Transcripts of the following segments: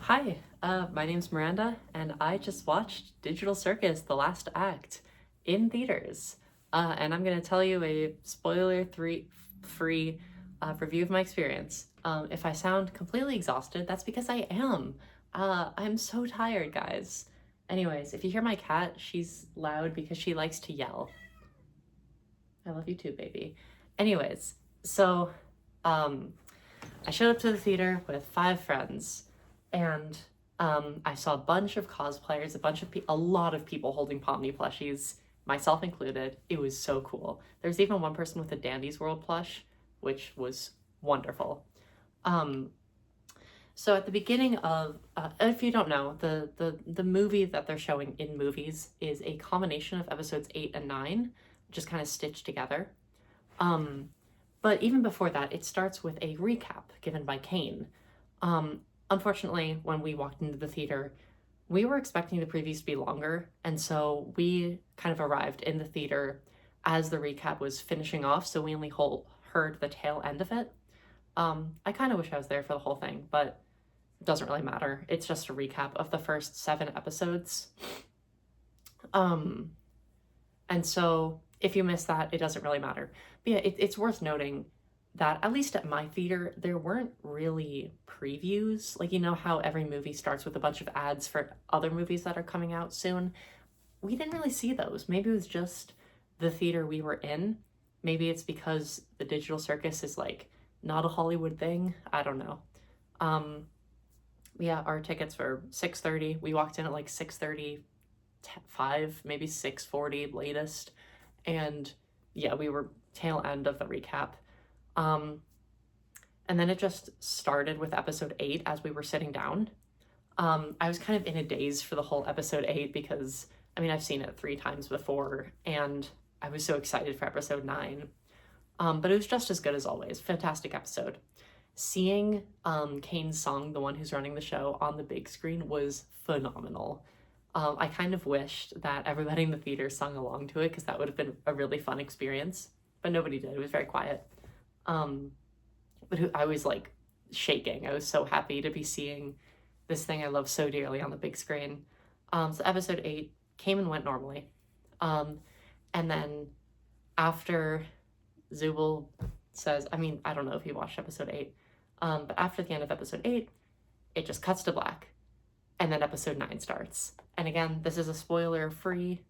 Hi, my name's Miranda, and I just watched Digital Circus: The Last Act in theaters. And I'm going to tell you a spoiler free review of my experience. If I sound completely exhausted, that's because I am. I'm so tired, guys. Anyways, if you hear my cat, she's loud because she likes to yell. I love you too, baby. Anyways, so um, I showed up to the theater with five friends, and I saw a bunch of cosplayers, a lot of people holding Pomni plushies, myself included. It was so cool. There's even one person with a Dandy's World plush, which was wonderful. Um, so at the beginning of, if you don't know, the movie that they're showing in movies is a combination of episodes 8 and 9, just kind of stitched together. Um, but even before that, it starts with a recap given by Kane. Unfortunately, when we walked into the theater, we were expecting the previews to be longer, and so we kind of arrived in the theater as the recap was finishing off, so we only heard the tail end of it. I kind of wish I was there for the whole thing, but it doesn't really matter. It's just a recap of the first 7 episodes. Um, and so if you miss that, it doesn't really matter. But yeah, it's worth noting that at least at my theater, there weren't really previews. Like, you know how every movie starts with a bunch of ads for other movies that are coming out soon? We didn't really see those. Maybe it was just the theater we were in. Maybe it's because the digital circus is like not a Hollywood thing. I don't know. Um, yeah, our tickets were 6:30. We walked in at like 6:35, maybe 6:40 latest. And yeah, we were tail end of the recap. Um, and then it just started with episode 8 as we were sitting down. I was kind of in a daze for the whole episode 8 because, I mean, I've seen it 3 times before, and I was so excited for episode 9. But it was just as good as always. Fantastic episode. Seeing Kane's song, the one who's running the show, on the big screen was phenomenal. I kind of wished that everybody in the theater sung along to it because that would have been a really fun experience, but nobody did. It was very quiet. Um, but I was like shaking. I was so happy to be seeing this thing I love so dearly on the big screen. So episode 8 came and went normally. Um, and then after Zubul says, I mean, I don't know if you watched episode 8, but after the end of episode 8, it just cuts to black. And then episode 9 starts. And again, this is a spoiler free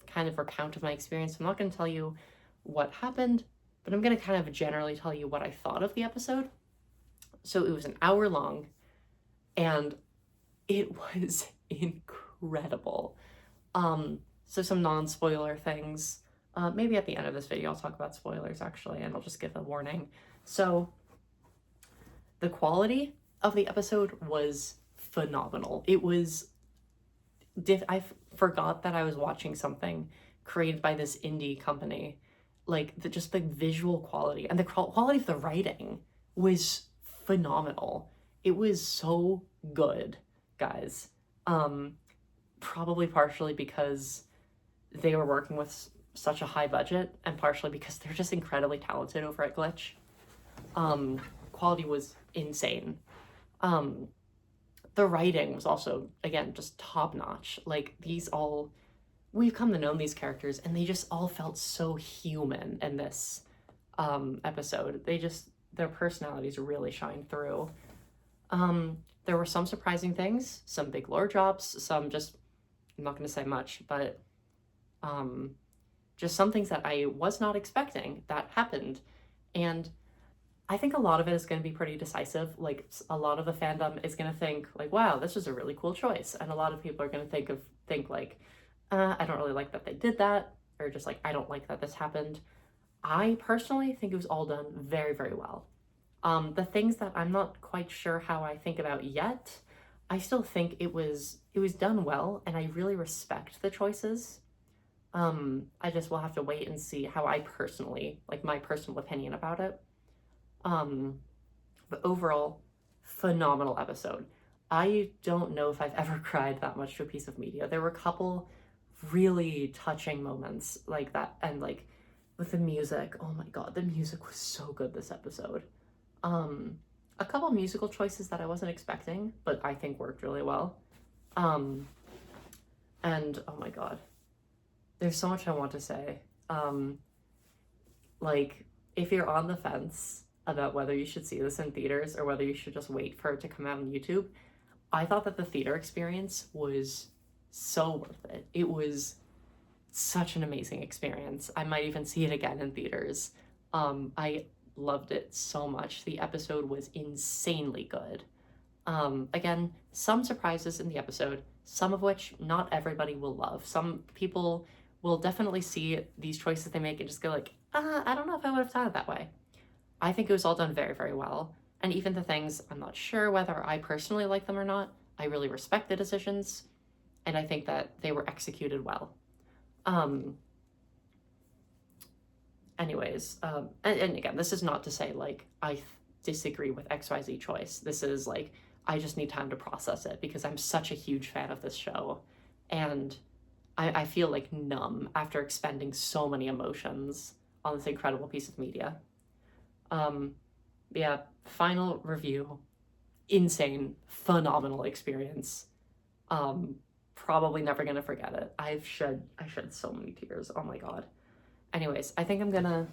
kind of recount of my experience. I'm not going to tell you what happened, but I'm going to kind of generally tell you what I thought of the episode. So it was an hour long, and it was incredible. So some non-spoiler things. Maybe at the end of this video, I'll talk about spoilers actually, and I'll just give a warning. So the quality of the episode was phenomenal. It was I forgot that I was watching something created by this indie company. Like just the visual quality and the quality of the writing was phenomenal. It was so good, guys. Probably partially because they were working with such a high budget, and partially because they're just incredibly talented over at Glitch. Quality was insane. The writing was also, again, just top notch. Like we've come to know these characters, and they just all felt so human in this episode. Their personalities really shine through. There were some surprising things, some big lore drops, some just, I'm not going to say much, but just some things that I was not expecting that happened. And I think a lot of it is going to be pretty decisive. Like, a lot of the fandom is going to think like, wow, this was a really cool choice. And a lot of people are going to think like, I don't really like that they did that, or just like, I don't like that this happened. I personally think it was all done very, very well. The things that I'm not quite sure how I think about yet, I still think it was done well, and I really respect the choices. I just will have to wait and see how I personally, like my personal opinion about it. But overall, phenomenal episode. I don't know if I've ever cried that much to a piece of media. There were a couple really touching moments like that, and like with the music, oh my god, the music was so good this episode. a couple musical choices that I wasn't expecting, but I think worked really well. And oh my god, there's so much I want to say. Like, if you're on the fence about whether you should see this in theaters or whether you should just wait for it to come out on YouTube, I thought that the theater experience was so worth it. It was such an amazing experience. I might even see it again in theaters. I loved it so much. The episode was insanely good. Again, some surprises in the episode, some of which not everybody will love. Some people will definitely see these choices they make and just go like, I don't know if I would have done it that way. I think it was all done very, very well. And even the things I'm not sure whether I personally like them or not, I really respect the decisions, and I think that they were executed well. Anyways, and again, this is not to say like I disagree with XYZ choice. This is like, I just need time to process it because I'm such a huge fan of this show, and I feel like numb after expending so many emotions on this incredible piece of media. Yeah, final review, insane, phenomenal experience. Probably never gonna forget it. I shed so many tears. Oh my god. Anyways, I think I'm gonna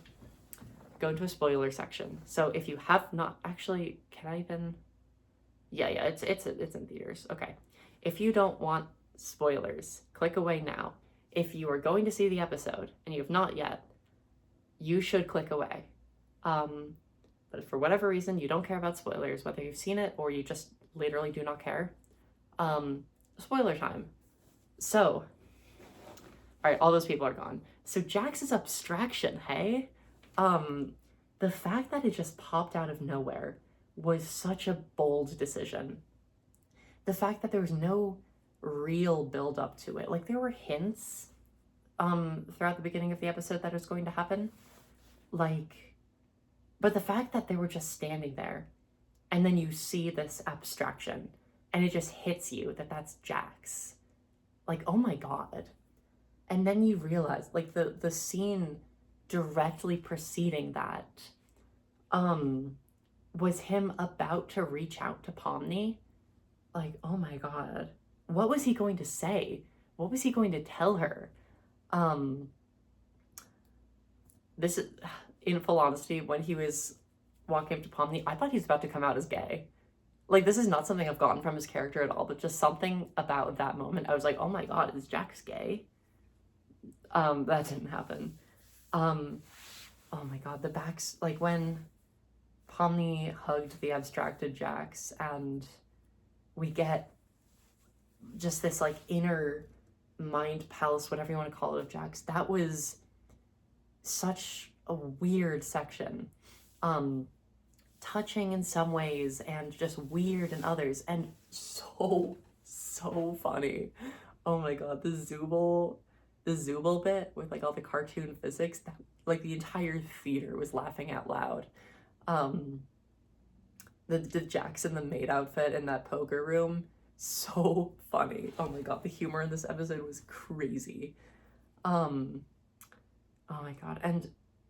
go into a spoiler section. So if you have not actually, can I even? Yeah, it's in theaters. Okay. If you don't want spoilers, click away now. If you are going to see the episode and you have not yet, you should click away. But if for whatever reason you don't care about spoilers, whether you've seen it or you just literally do not care, spoiler time. So, all right, all those people are gone. So Jax's abstraction, hey? The fact that it just popped out of nowhere was such a bold decision. The fact that there was no real build up to it. Like, there were hints throughout the beginning of the episode that it was going to happen. Like, but the fact that they were just standing there and then you see this abstraction and it just hits you that that's Jax. Like, oh my god. And then you realize, like, the scene directly preceding that was him about to reach out to Pomni. Like, oh my god. What was he going to say? What was he going to tell her? This is, in full honesty, when he was walking up to Pomni, I thought he was about to come out as gay. Like, this is not something I've gotten from his character at all, but just something about that moment. I was like, oh my god, is Jax gay? That didn't happen. Oh my god, the backs, like when Pomni hugged the abstracted Jax and we get just this like inner mind palace, whatever you want to call it, of Jax, that was such a weird section. Touching in some ways and just weird in others, and so funny. Oh my god, the Zooble bit with like all the cartoon physics, that like the entire theater was laughing out loud. The Jax in the maid outfit in that poker room, so funny. Oh my god, the humor in this episode was crazy. Oh my god, and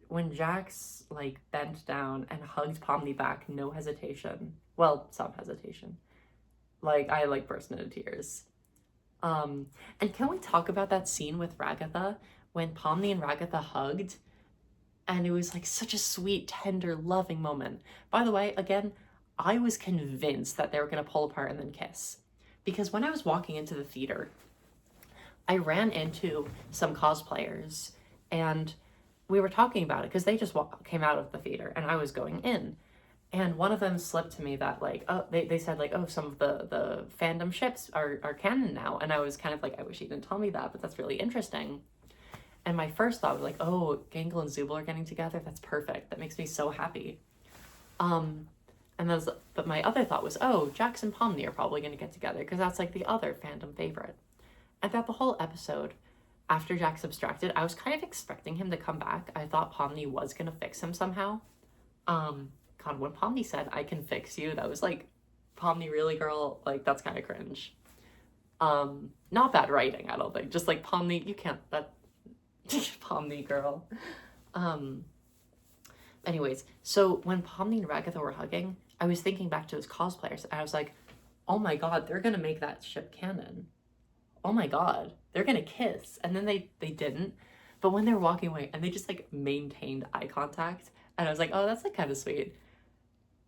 when Jax like bent down and hugged Pomni back, no hesitation. Well, some hesitation. Like, I like burst into tears. And can we talk about that scene with Ragatha when Pomni and Ragatha hugged? And it was like such a sweet, tender, loving moment. By the way, again, I was convinced that they were gonna pull apart and then kiss. Because when I was walking into the theater, I ran into some cosplayers and we were talking about it because they just came out of the theater and I was going in. And one of them slipped to me that like, oh, they said like, oh, some of the fandom ships are canon now. And I was kind of like, I wish he didn't tell me that, but that's really interesting. And my first thought was like, oh, Gangle and Zooble are getting together. That's perfect. That makes me so happy. But my other thought was, oh, Jax and Pomni are probably going to get together because that's like the other fandom favorite. And throughout the whole episode, after Jax abstracted, I was kind of expecting him to come back. I thought Pomni was going to fix him somehow. God, when Pomni said, I can fix you, that was like, Pomni, really, girl? Like, that's kind of cringe. Not bad writing, I don't think. Just like, Pomni, you can't, that, Pomni, girl. Anyways, so when Pomni and Ragatha were hugging, I was thinking back to those cosplayers, and I was like, oh my god, they're gonna make that ship canon. Oh my god, they're gonna kiss. And then they didn't. But when they were walking away, and they just like maintained eye contact, and I was like, oh, that's like kind of sweet.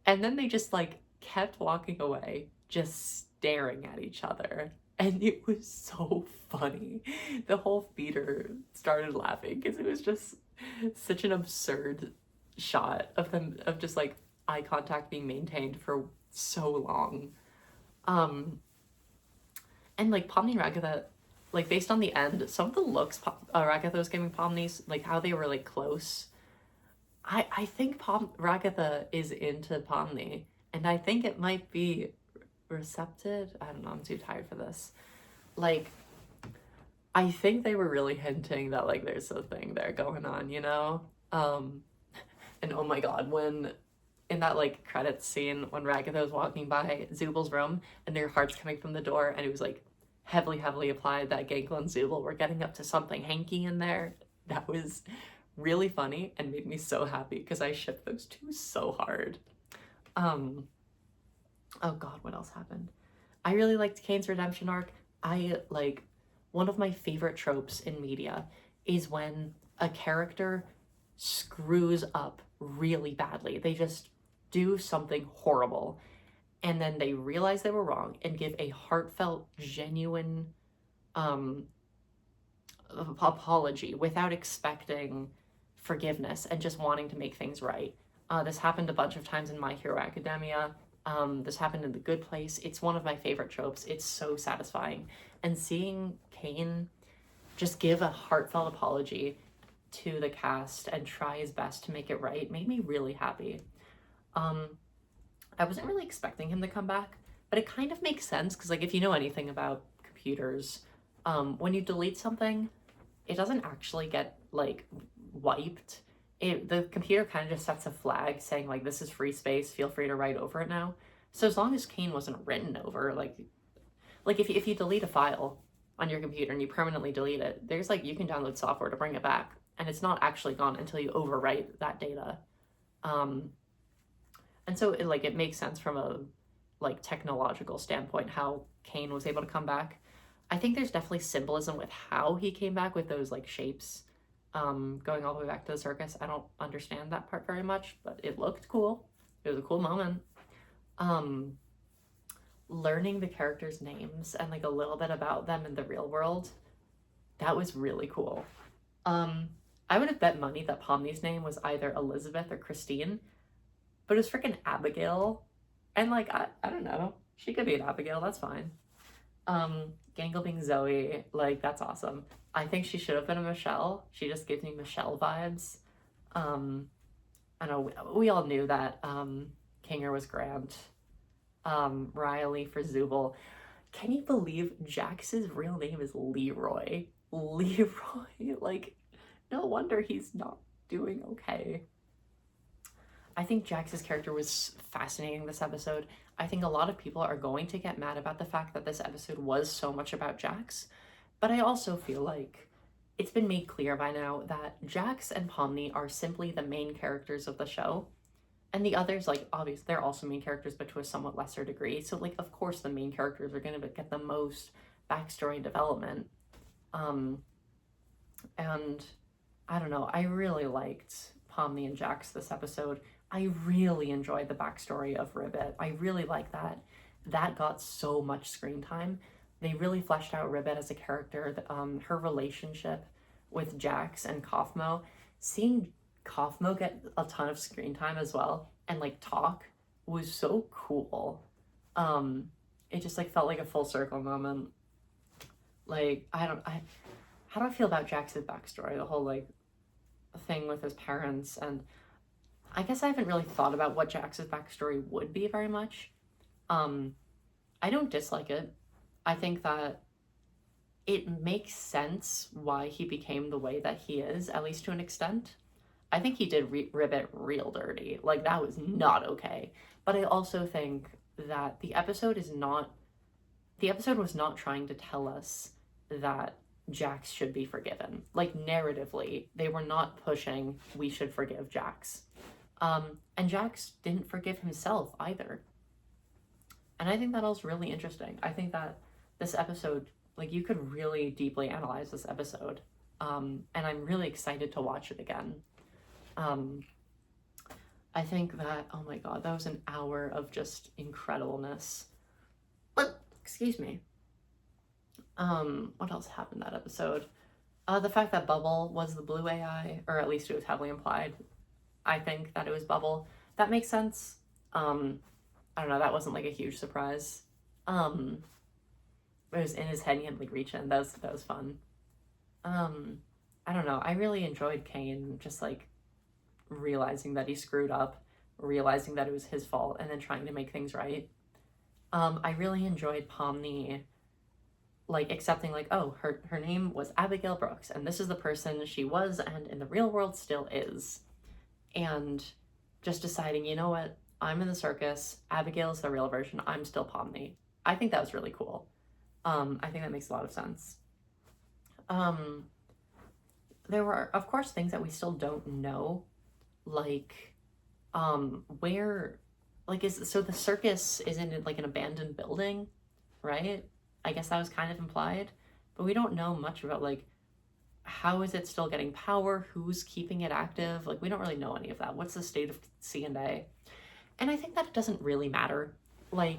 And then they just like kept walking away, just staring at each other. And it was so funny. The whole theater started laughing because it was just such an absurd shot of them, of just like eye contact being maintained for so long. Um, and like Pomni and Ragatha, like based on the end, some of the looks Ragatha was giving Pomni's, like how they were like close. I think Ragatha is into Pomni, and I think it might be recepted. I don't know, I'm too tired for this. Like, I think they were really hinting that like there's a thing there going on, you know? And oh my god, when in that like credits scene when Ragatha was walking by Zubal's room and their hearts coming from the door, and it was like heavily applied that Gangle and Zubal were getting up to something hanky in there. That was really funny and made me so happy because I shipped those two so hard. Oh god, what else happened? I really liked Kane's redemption arc. I like, one of my favorite tropes in media is when a character screws up really badly. They just do something horrible, and then they realize they were wrong and give a heartfelt, genuine apology without expecting forgiveness and just wanting to make things right. This happened a bunch of times in My Hero Academia. This happened in The Good Place. It's one of my favorite tropes. It's so satisfying. And seeing Kane just give a heartfelt apology to the cast and try his best to make it right made me really happy. I wasn't really expecting him to come back, but it kind of makes sense because, like, if you know anything about computers, when you delete something, it doesn't actually get, like, wiped. The computer kind of just sets a flag saying, like, this is free space, feel free to write over it now. So as long as Kane wasn't written over, like if you delete a file on your computer and you permanently delete it, there's, like, you can download software to bring it back, and it's not actually gone until you overwrite that data. And so it makes sense from a, like, technological standpoint how Kane was able to come back. I think there's definitely symbolism with how he came back with those, like, shapes going all the way back to the circus. I don't understand that part very much, but it looked cool. It was a cool moment. Learning the characters' names and, like, a little bit about them in the real world, that was really cool. I would have bet money that Pomni's name was either Elizabeth or Christine, but it was freaking Abigail. And, like, I don't know. She could be an Abigail, that's fine. Gangle being Zoe, like, that's awesome. I think she should have been a Michelle. She just gives me Michelle vibes. I know we all knew that Kinger was Grant. Riley for Zubal. Can you believe Jax's real name is Leroy? Leroy, like, no wonder he's not doing okay. I think Jax's character was fascinating this episode. I think a lot of people are going to get mad about the fact that this episode was so much about Jax, but I also feel like it's been made clear by now that Jax and Pomni are simply the main characters of the show, and the others, like, obviously they're also main characters, but to a somewhat lesser degree. So, like, of course the main characters are going to get the most backstory and development. And I don't know, I really liked Pomni and Jax this episode. I really enjoyed the backstory of Ribbit. I really like that. That got so much screen time. They really fleshed out Ribbit as a character. Her relationship with Jax and Kaufmo. Seeing Kaufmo get a ton of screen time as well and, like, talk was so cool. It just, like, felt like a full circle moment. Like, how do I feel about Jax's backstory? The whole, like, thing with his parents, and I guess I haven't really thought about what Jax's backstory would be very much. I don't dislike it. I think that it makes sense why he became the way that he is, at least to an extent. I think he did Ribbit real dirty. Like, that was not okay. But I also think that the episode was not trying to tell us that Jax should be forgiven. Like, narratively, they were not pushing we should forgive Jax. And Jax didn't forgive himself either. And I think that was really interesting. I think that this episode, like, you could really deeply analyze this episode. And I'm really excited to watch it again. I think that, oh my god, that was an hour of just incredibleness. But, excuse me. What else happened that episode? The fact that Bubble was the blue AI, or at least it was heavily implied. I think that it was Bubble. That makes sense. I don't know, that wasn't like a huge surprise. It was in his head and he had like reach in. That was fun. I don't know. I really enjoyed Kane just like realizing that he screwed up, realizing that it was his fault, and then trying to make things right. I really enjoyed Pomni like accepting like, oh, her name was Abigail Brooks, and this is the person she was and in the real world still is. And just deciding, you know what, I'm in the circus, Abigail is the real version, I'm still Pomni. I think that was really cool. I think that makes a lot of sense. There were, of course, things that we still don't know, like, where, like, so the circus is in like an abandoned building, right? I guess that was kind of implied, but we don't know much about like how is it still getting power, who's keeping it active. Like, we don't really know any of that. What's the state of C&A? And I think that it doesn't really matter. Like,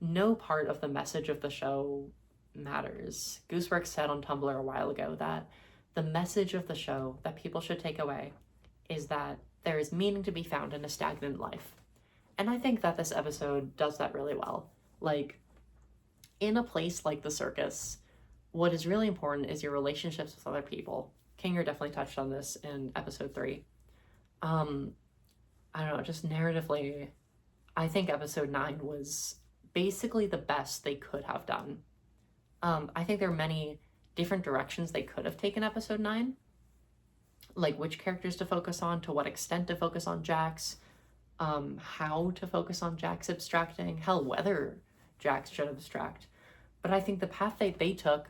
no part of the message of the show matters. Gooseworks said on Tumblr a while ago that the message of the show that people should take away is that there is meaning to be found in a stagnant life. And I think that this episode does that really well. Like, in a place like the circus, what is really important is your relationships with other people. Kinger definitely touched on this in episode 3. I don't know, just narratively, I think episode 9 was basically the best they could have done. I think there are many different directions they could have taken episode 9. Like which characters to focus on, to what extent to focus on Jax, how to focus on Jax abstracting, hell, whether Jax should abstract. But I think the path they took,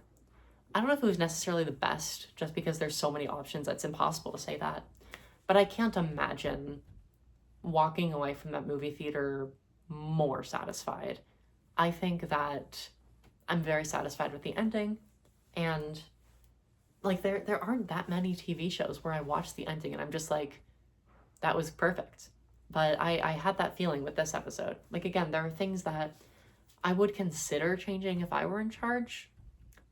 I don't know if it was necessarily the best, just because there's so many options, it's impossible to say that. But I can't imagine walking away from that movie theater more satisfied. I think that I'm very satisfied with the ending, and like there aren't that many TV shows where I watch the ending and I'm just like, that was perfect. But I had that feeling with this episode. Like, again, there are things that I would consider changing if I were in charge.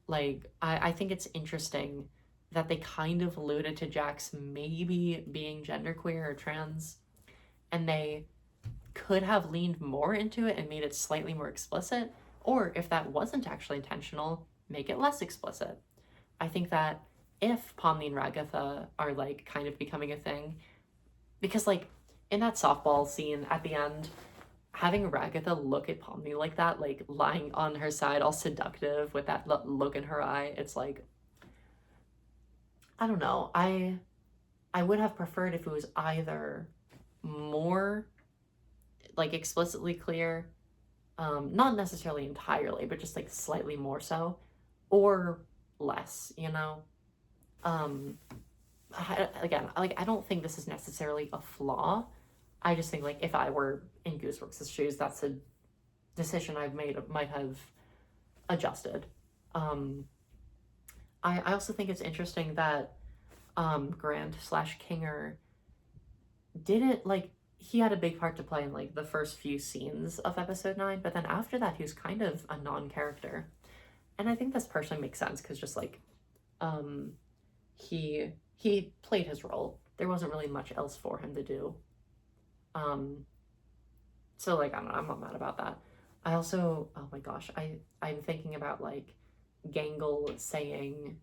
Like, I think it's interesting that they kind of alluded to Jax maybe being genderqueer or trans, and they could have leaned more into it and made it slightly more explicit, or if that wasn't actually intentional, make it less explicit. I think that if Pomni and Ragatha are like kind of becoming a thing, because like in that softball scene at the end, having Ragatha look at Pomni like that, like lying on her side all seductive with that look in her eye, it's like, I don't know, I would have preferred if it was either more like explicitly clear, not necessarily entirely, but just like slightly more so, or less, you know? Again, like, I don't think this is necessarily a flaw. I just think, like, if I were in Gooseworks' shoes, that's a decision I've made, might have adjusted. I also think it's interesting that Grant/Kinger didn't, like, he had a big part to play in, like, the first few scenes of episode 9, but then after that, he was kind of a non-character. And I think this personally makes sense, because just, like, he played his role. There wasn't really much else for him to do. So, like, I don't know, I'm not mad about that. I also, oh my gosh, I'm thinking about, like, Gangle saying,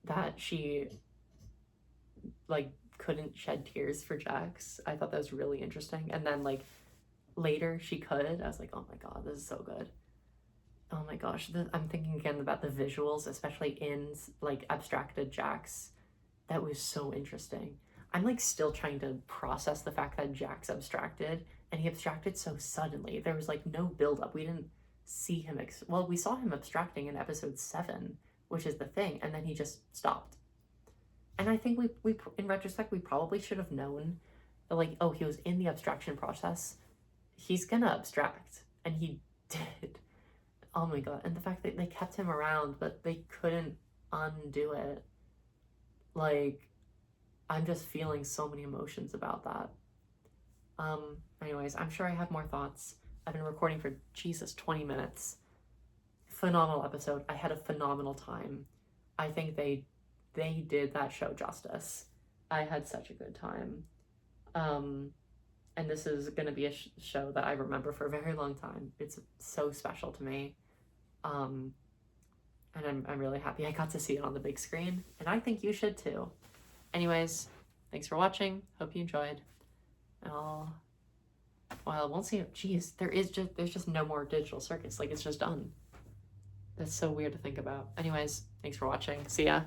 that she, like, couldn't shed tears for Jax. I thought that was really interesting. And then, like, later she could. I was like, oh my god, this is so good. Oh my gosh, I'm thinking again about the visuals, especially in, like, abstracted Jax. That was so interesting. I'm, like, still trying to process the fact that Jax abstracted, and he abstracted so suddenly. There was, like, no build-up. We didn't see him, well, we saw him abstracting in episode 7, which is the thing, and then he just stopped. And I think we in retrospect, we probably should have known that, like, oh, he was in the abstraction process. He's gonna abstract. And he did. Oh my god. And the fact that they kept him around, but they couldn't undo it. Like, I'm just feeling so many emotions about that. Anyways, I'm sure I have more thoughts. I've been recording for, Jesus, 20 minutes. Phenomenal episode. I had a phenomenal time. I think they did that show justice. I had such a good time. And this is going to be a show that I remember for a very long time. It's so special to me. And I'm really happy I got to see it on the big screen. And I think you should too. Anyways, thanks for watching. Hope you enjoyed. And well, I won't see it. Jeez, there's just no more digital circus. Like, it's just done. That's so weird to think about. Anyways, thanks for watching. See ya.